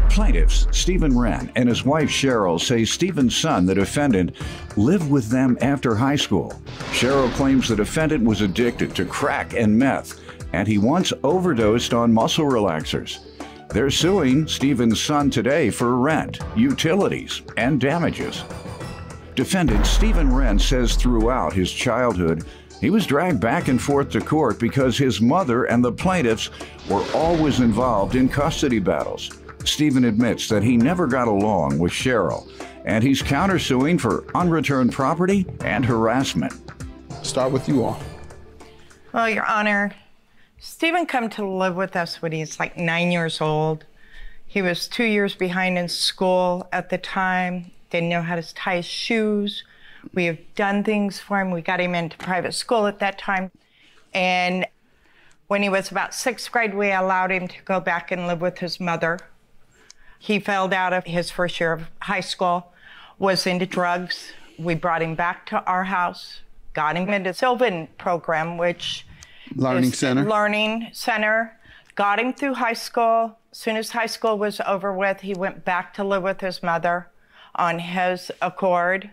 Plaintiffs Stephen Wren and his wife Cheryl say Stephen's son, the defendant, lived with them after high school. Cheryl claims the defendant was addicted to crack and meth, and he once overdosed on muscle relaxers. They're suing Stephen's son today for rent, utilities, and damages. Defendant Stephen Wren says throughout his childhood, he was dragged back and forth to court because his mother and the plaintiffs were always involved in custody battles. Stephen admits that he never got along with Cheryl, and he's countersuing for unreturned property and harassment. Start with you all. Well, Your Honor, Stephen came to live with us when he's like 9 years old. He was 2 years behind in school at the time, didn't know how to tie his shoes. We have done things for him. We got him into private school at that time. And when he was about 6th grade, we allowed him to go back and live with his mother. He failed out of his first year of high school, was into drugs. We brought him back to our house, got him into Sylvan program, which Learning is Center. Learning Center. Got him through high school. As soon as high school was over with, he went back to live with his mother on his accord.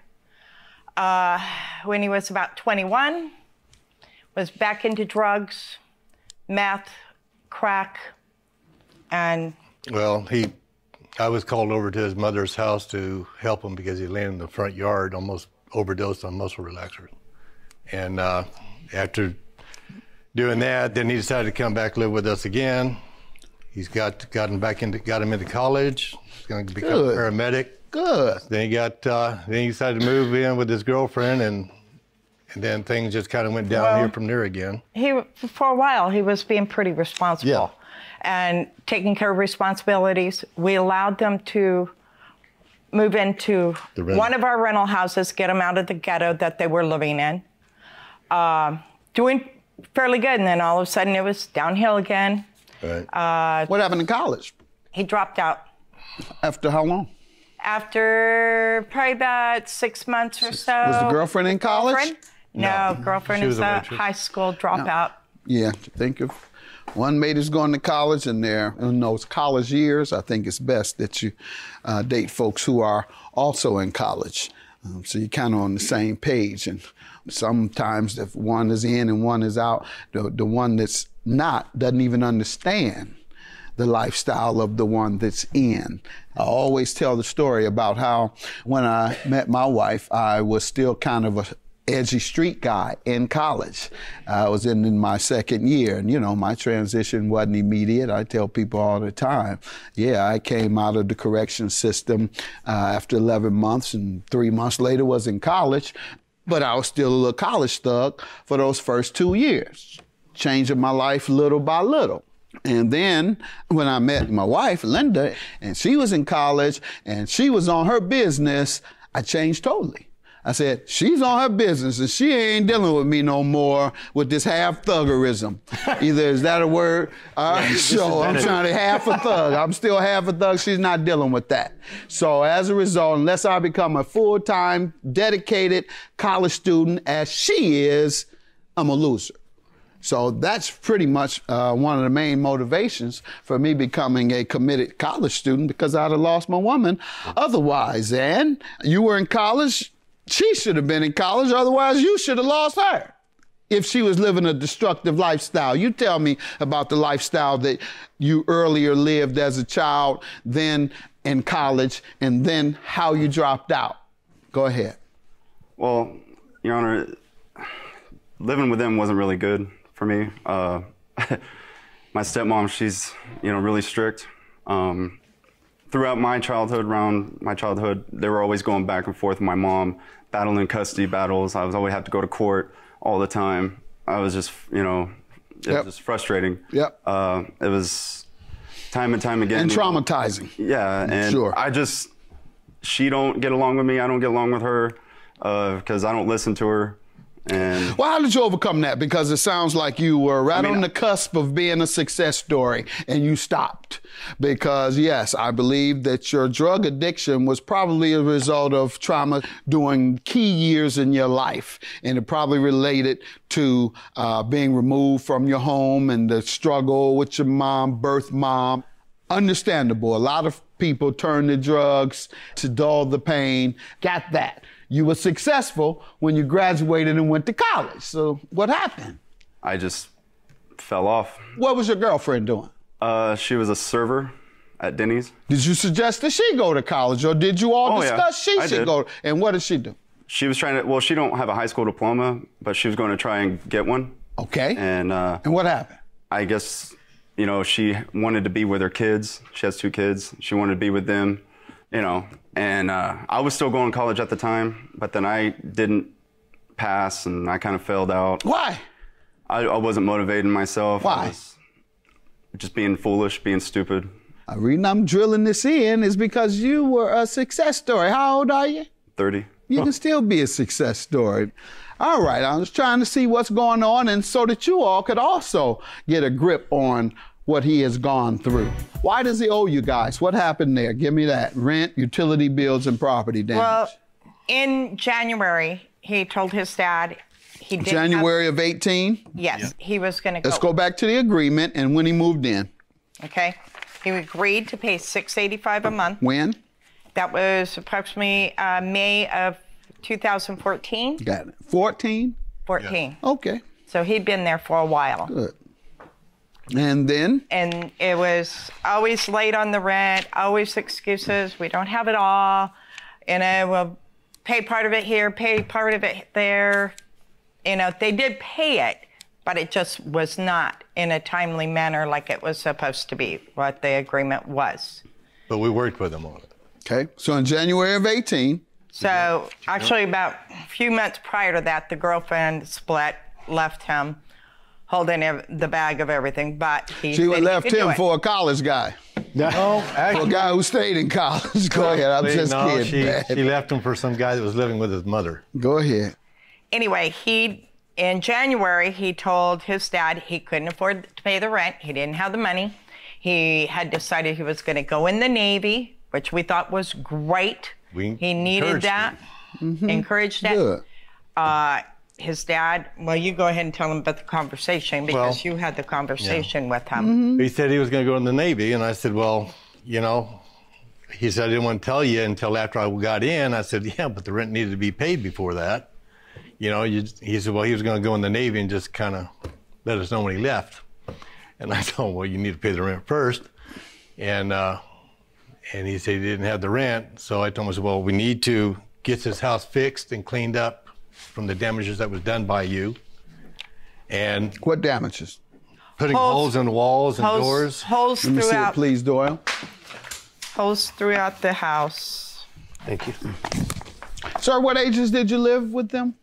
When he was about 21, was back into drugs, meth, crack, and... Well, I was called over to his mother's house to help him because he laying in the front yard, almost overdosed on muscle relaxers. And after doing that, then he decided to come back live with us again. He's got him into college. He's going to become a paramedic. Good. Then he decided to move in with his girlfriend, and then things just kind of went down here from there again. For a while, he was being pretty responsible and taking care of responsibilities. We allowed them to move into one of our rental houses, get them out of the ghetto that they were living in. Doing fairly good, and then all of a sudden it was downhill again. Right. What happened in college? He dropped out. After how long? After probably about 6 months or so. Was the girlfriend in college? No, girlfriend is a high school dropout. Yeah, think if one mate is going to college and they're in those college years, I think it's best that you date folks who are also in college. So you're kind of on the same page. And sometimes if one is in and one is out, the one that's not doesn't even understand the lifestyle of the one that's in. I always tell the story about how when I met my wife, I was still kind of a edgy street guy in college. I was in my second year, and you know, my transition wasn't immediate. I tell people all the time, yeah, I came out of the correction system after 11 months, and 3 months later was in college, but I was still a little college thug for those first 2 years, changing my life little by little. And then when I met my wife, Linda, and she was in college and she was on her business, I changed totally. I said, she's on her business and she ain't dealing with me no more with this half thuggerism. Either is that a word? All right, so I'm trying to half a thug. I'm still half a thug. She's not dealing with that. So as a result, unless I become a full-time, dedicated college student as she is, I'm a loser. So that's pretty much one of the main motivations for me becoming a committed college student, because I'd have lost my woman otherwise. And you were in college, she should have been in college, otherwise you should have lost her if she was living a destructive lifestyle. You tell me about the lifestyle that you earlier lived as a child, then in college, and then how you dropped out. Go ahead. Well, Your Honor, living with them wasn't really good for me. My stepmom, she's, really strict. Throughout my childhood, they were always going back and forth with my mom, battling custody battles. I was always have to go to court all the time. I was just, it was just frustrating. It was time and time again. And traumatizing. Yeah, and she don't get along with me. I don't get along with her because I don't listen to her. And well, how did you overcome that? Because it sounds like you were on the cusp of being a success story and you stopped. Because yes, I believe that your drug addiction was probably a result of trauma during key years in your life. And it probably related to being removed from your home and the struggle with your mom, birth mom. Understandable. A lot of people turn to drugs to dull the pain. Got that. You were successful when you graduated and went to college. So what happened? I just fell off. What was your girlfriend doing? She was a server at Denny's. Did you suggest that she go to college, or did you all discuss she I should did. go? And what did she do? She was trying to, well, she don't have a high school diploma, but she was going to try and get one. Okay. And what happened? I guess, you know, she wanted to be with her kids. She has 2 kids. She wanted to be with them, you know. And I was still going to college at the time, but then I didn't pass, and I kind of failed out. Why? I wasn't motivating myself. Why? I was just being foolish, being stupid. The reason I'm drilling this in is because you were a success story. How old are you? 30. You can still be a success story. All right, I was trying to see what's going on, and so that you all could also get a grip on what he has gone through. Why does he owe you guys? What happened there? Give me that. Rent, utility bills, and property damage. Well, in January, he told his dad he didn't January of 18? Yes, he was going to go. Let's go back to the agreement and when he moved in. Okay. He agreed to pay $685 a month. When? That was approximately May of 2014. Got it. 14? 14. Okay, So he'd been there for a while. good. And then? And it was always late on the rent, always excuses. We don't have it all. You know, we'll pay part of it here, pay part of it there. You know, they did pay it, but it just was not in a timely manner like it was supposed to be, what the agreement was. But we worked with them on it. Okay, so in January of 18. So actually about a few months prior to that, the girlfriend split, left him holding the bag of everything, but he She said left he could do him it. for a college guy. No, For a actually, guy who stayed in college. Go ahead, I'm just kidding. she left him for some guy that was living with his mother. Go ahead. Anyway, in January, he told his dad he couldn't afford to pay the rent. He didn't have the money. He had decided he was going to go in the Navy, which we thought was great. He needed that, encouraged that. Good. His dad, well, you go ahead and tell him about the conversation because you had the conversation with him. He said he was going to go in the Navy, and I said, well, you know, he said, I didn't want to tell you until after I got in. I said, yeah, but the rent needed to be paid before that. You know, he said, well, he was going to go in the Navy and just kind of let us know when he left. And I told him, well, you need to pay the rent first. And he said he didn't have the rent. So I told him, I said, well, we need to get this house fixed and cleaned up from the damages that was done by you. And What damages? putting holes in the walls and doors. Holes Let me see it, throughout, please, Doyle. holes throughout the house. Thank you. Sir, what ages did you live with them?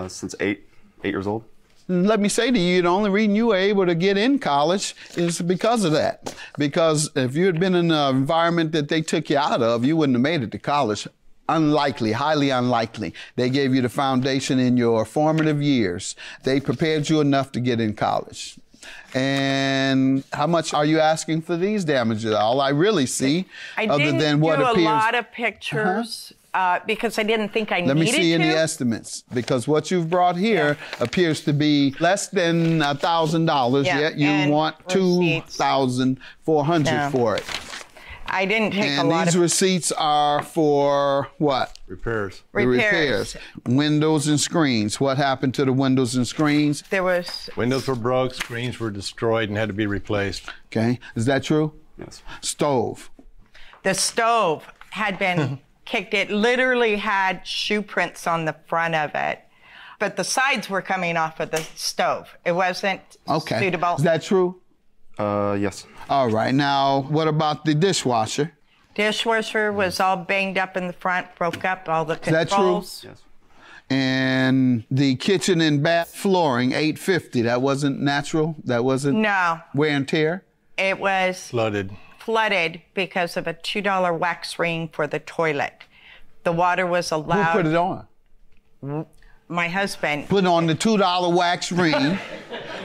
Since 8 years old. Let me say to you, the only reason you were able to get in college is because of that. Because if you had been in an environment that they took you out of, you wouldn't have made it to college. Unlikely, highly unlikely. They gave you the foundation in your formative years. They prepared you enough to get in college. And how much are you asking for these damages? All I really see, other than what do appears. a lot of pictures because I didn't think I Let me needed see any to. estimates, because what you've brought here appears to be less than $1,000, yet you and want receipts. $2,400 No. for it. I didn't take a And lot these of receipts are for what? Repairs. The repairs. Windows and screens. What happened to the windows and screens? There was Windows were broke, screens were destroyed and had to be replaced. Okay, is that true? Yes. Stove. the stove had been kicked. It literally had shoe prints on the front of it, but the sides were coming off of the stove. It wasn't suitable. Is that true? Yes. All right. Now, what about the dishwasher? Dishwasher was all banged up in the front, broke up, all the that true? controls. Yes. And the kitchen and bath flooring, $850. That wasn't natural? That wasn't No, wear and tear? it was Flooded. flooded because of a $2 wax ring for the toilet. The water was allowed. Who put it on? My husband. Put on the $2 wax ring,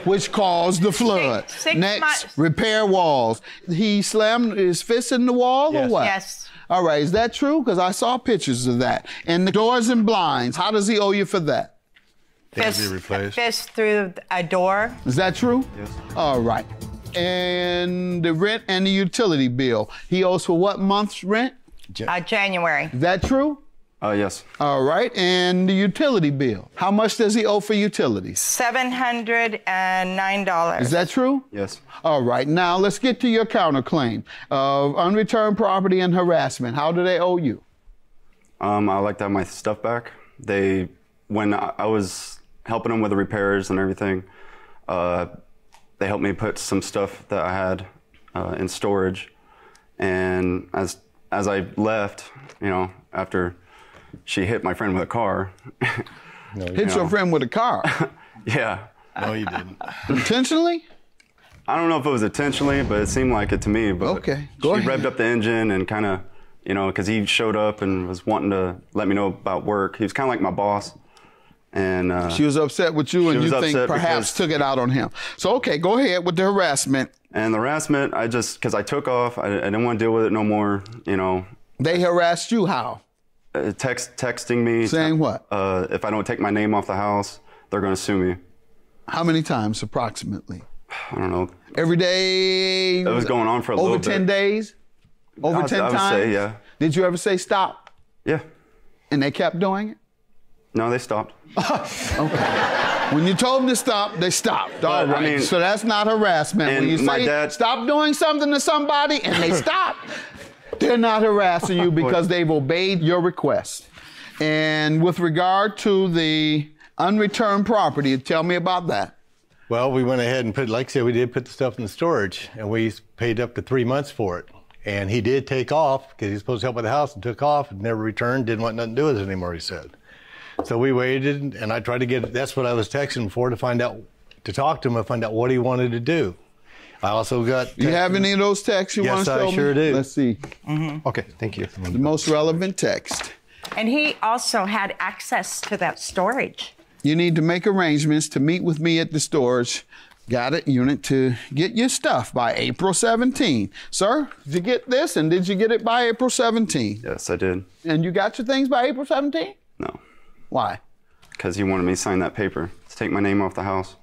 which caused the flood. Six Next, months. repair walls. He slammed his fist in the wall or Yes. what? Yes. All right, is that true? Because I saw pictures of that. And the doors and blinds, how does he owe you for that? They had to be replaced. Fist through a door. Is that true? Yes. All right. and the rent and the utility bill. He owes for what month's rent? January. Is that true? Yes. All right, and the utility bill. How much does he owe for utilities? $709. Is that true? Yes. All right, now let's get to your counterclaim of unreturned property and harassment. How do they owe you? I like to have my stuff back. When I was helping them with the repairs and everything, they helped me put some stuff that I had in storage. And as I left, you know, after she hit my friend with a car. Hit your friend with a car? Yeah. No, you didn't. Intentionally? I don't know if it was intentionally, but it seemed like it to me. But okay, go ahead. She revved up the engine and kind of, you know, because he showed up and was wanting to let me know about work. He was kind of like my boss. And she was upset with you, and you think perhaps took it out on him. So, okay, go ahead with the harassment. And the harassment, because I took off. I didn't want to deal with it no more, you know. They harassed you how? Texting me. Saying what? If I don't take my name off the house, they're going to sue me. How many times approximately? I don't know. Every day? It was going on for a little bit. Over 10 days? Over 10 times? I would say, yeah. Did you ever say stop? Yeah. And they kept doing it? No, they stopped. Okay. When you told them to stop, they stopped. All right. I mean, so that's not harassment. When you say stop doing something to somebody and they stop, they're not harassing you because they've obeyed your request. And with regard to the unreturned property, tell me about that. Well, we went ahead and put, like I said, we did put the stuff in the storage, and we paid up to 3 months for it. And he did take off because he's supposed to help with the house, and took off and never returned, didn't want nothing to do with it anymore, he said. So we waited, and I tried to get, that's what I was texting him for, to find out, to talk to him and find out what he wanted to do. I also got... You have any of those texts you want to show me? Yes, I sure do. Let's see. Okay, thank you. The most relevant text. And he also had access to that storage. You need to make arrangements to meet with me at the storage unit to get your stuff by April 17. Sir, did you get this, and did you get it by April 17? Yes, I did. And you got your things by April 17? No. Why? Because he wanted me to sign that paper to take my name off the house.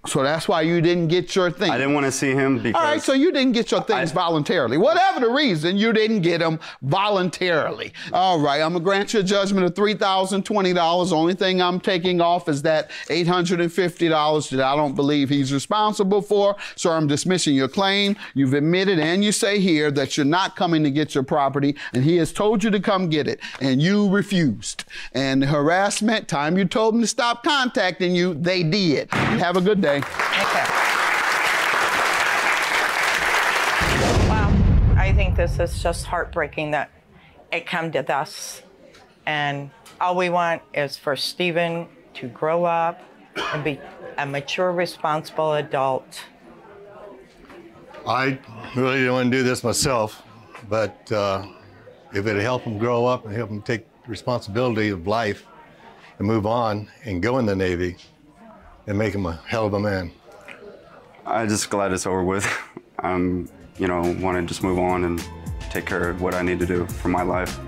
So that's why you didn't get your things. I didn't want to see him because... All right, so you didn't get your things voluntarily. Whatever the reason, you didn't get them voluntarily. All right, I'm going to grant you a judgment of $3,020. Only thing I'm taking off is that $850 that I don't believe he's responsible for. So I'm dismissing your claim. You've admitted, and you say here, that you're not coming to get your property, and he has told you to come get it, and you refused. And the harassment, time you told them to stop contacting you, they did. Have a good day. Wow, I think this is just heartbreaking that it come to this. And all we want is for Stephen to grow up and be a mature, responsible adult. I really don't want to do this myself, but if it'd help him grow up and help him take responsibility of life and move on and go in the Navy, and make him a hell of a man. I'm just glad it's over with. You know, want to just move on and take care of what I need to do for my life.